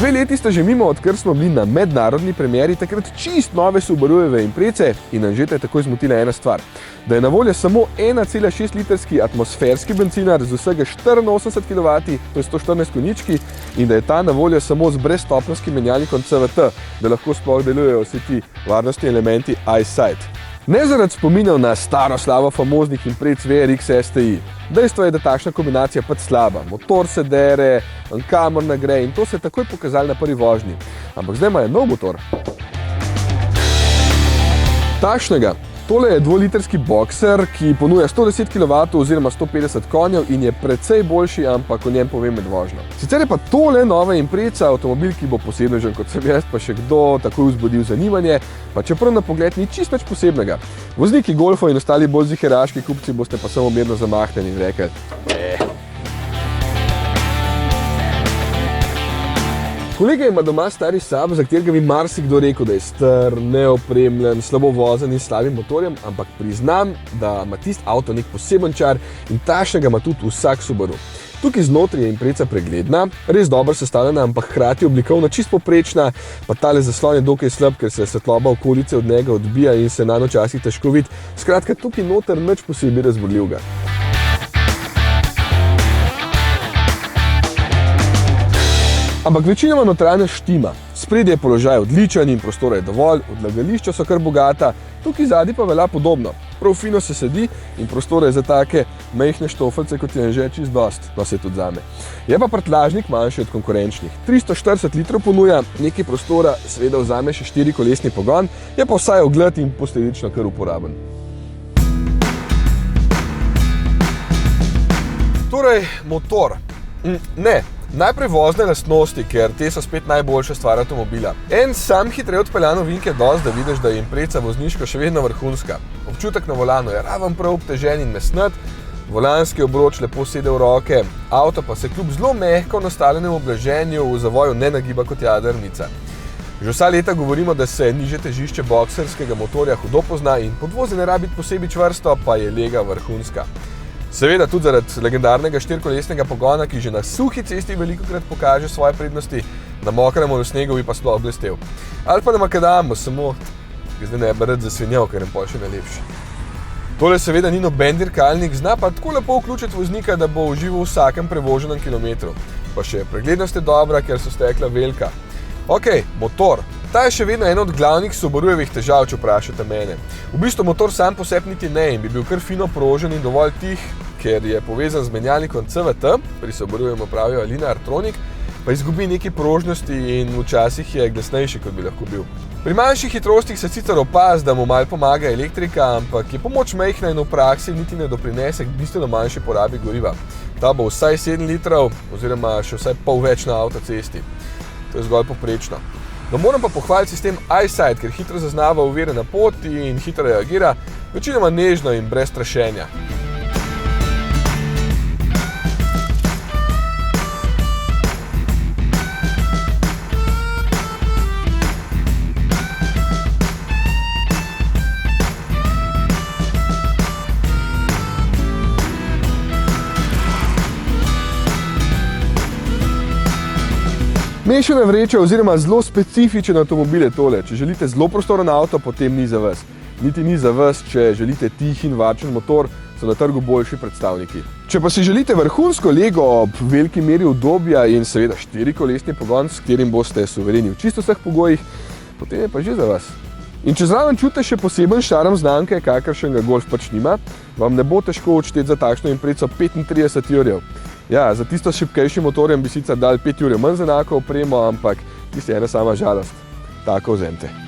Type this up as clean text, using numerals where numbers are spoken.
2 leti sta že mimo, odkar smo bili na mednarodni premieri takrat čist nove Subarujeve Impreze in Anžeta je takoj zmotila ena stvar. Da je na voljo samo 1,6 litrski atmosferski bencinar z vsega 84 kW, to je 114 konjički, in da je ta na voljo samo z brezstopenjskim menjalnikom CVT, da lahko sploh delujejo vsi ti varnostni elementi EyeSight. Ne zaradi spominov na staro slavo famoznih Imprez VRX STI. Dejstvo je, da takšna kombinacija pač slaba. Motor se dere, kamor ne gre in to se je takoj pokazalo na prvi vožnji. Ampak zdaj ima nov motor. Takšnega. Tole je 2-litrski Boxer, ki ponuja 110 kW oziroma 150 konjev in je precej boljši, ampak o njem povem med vožnjo. Sicer je pa tole nova Impreza, avtomobil, ki bo posebnežen kot sem jaz, pa še kdo takoj vzbudil zanimanje, pa čeprav na pogled ni čisto nič posebnega. Vozniki Golfov in ostali bolj ziheraški kupci boste pa samo mirno zamahnjeni in rekli: Kolega ima doma stari Saab, za katerega bi marsikdo rekel, da je star, neopremljen, slabo vozen in slabim motorjem, ampak priznam, da ima tisti avto nek poseben čar in takšnega ima tudi vsak Subaru. Tukaj znotraj je Impreza pregledna, res dobro sestavljena, ampak hkrati oblikovna čisto poprečna, pa tale zaslon je dokaj slab, ker se svetloba okolice od njega odbija in se nanj včasih težko vidi. Skratka, tukaj noter nič posebej razburljivega. Ampak večinoma notranjost štima. Spredje je položaj odličen in prostora je dovolj, odlagališča so kar bogata, tukaj zadaj pa velja podobno. Prav fino se sedi in prostora je za take majhne štofelce, kot je Anže, čist dost, no se tudi zame. Je pa prtljažnik manjši od konkurenčnih. 340 litrov ponuja, nekaj prostora, seveda vzame še 4-kolesni pogon, je pa vsaj ogled in posledično kar uporaben. Torej, motor. Ne. Najprej vozne lastnosti, ker te so spet najboljša stvar avtomobila. En sam hitreje odpeljan ovink je dosti, da vidiš, da je Impreza vozniško še vedno vrhunska. Občutek na volanu je raven prav obtežen in mesnat, volanski obroč lepo sede v roke, avto pa se kljub zelo mehko nastavljenemu oblaženju v zavoju ne nagiba kot jadrnica. Že vsa leta govorimo, da se nižje težišče bokserskega motorja hudo pozna in podvoze ne rabi posebej čvrsto, pa je lega vrhunska. Seveda tudi zaradi legendarnega 4-kolesnega pogona, ki že na suhi cesti velikokrat pokaže svoje prednosti, na mokrem ali snegu bi pa sploh blestel. Ali pa na makadamu, samo zdaj ne bi rad zasvinjal, ker je pol še najlepši. Tole seveda ni noben dirkalnik, zna pa tako lepo vključiti voznika, da bo užival v vsakem prevoženem kilometru. Pa še preglednost je dobra, ker so stekla velika. Ok, motor. Ta je še vedno en od glavnih Subarujevih težav, če vprašate mene. V bistvu motor sam po sebi niti ne in bi bil kar fino prožen in dovolj tih, ker je povezan z menjalnikom CVT, pri Subarujevem pravijo Lineartronic, pa izgubi nekaj prožnosti in včasih je glasnejši, kot bi lahko bil. Pri manjših hitrostih se sicer opaz, da mu malo pomaga elektrika, ampak je pomoč majhna in v praksi niti ne doprinese k bistveno manjši porabi goriva. Ta bo vsaj 7 litrov oziroma še vsaj pol več na avtocesti. To je zgolj poprečno. No, moram pa pohvaliti sistem EyeSight, ker hitro zaznava ovire na poti in hitro reagira, večinoma nežno in brez strašenja. Mešana vreča oziroma zelo specifičen avtomobil je tole. Če želite zelo prostoren avto, potem ni za vas. Niti ni za vas, če želite tih in varčen motor, so na trgu boljši predstavniki. Če pa si želite vrhunsko lego ob veliki meri udobja in seveda 4-kolesni pogon, s katerim boste suvereni v čisto vseh pogojih, potem je pa že za vas. In če zraven čutite še poseben šarm znamke, kakršen ga Golf pač nima, vam ne bo težko odšteti za takšno Imprezo 35 jurjev. Ja, za tisto s šibkejšim motorjem bi sicer dali 5 jurjev manj za enako opremo, ampak tisto je ena sama žalost. Tako vzemite.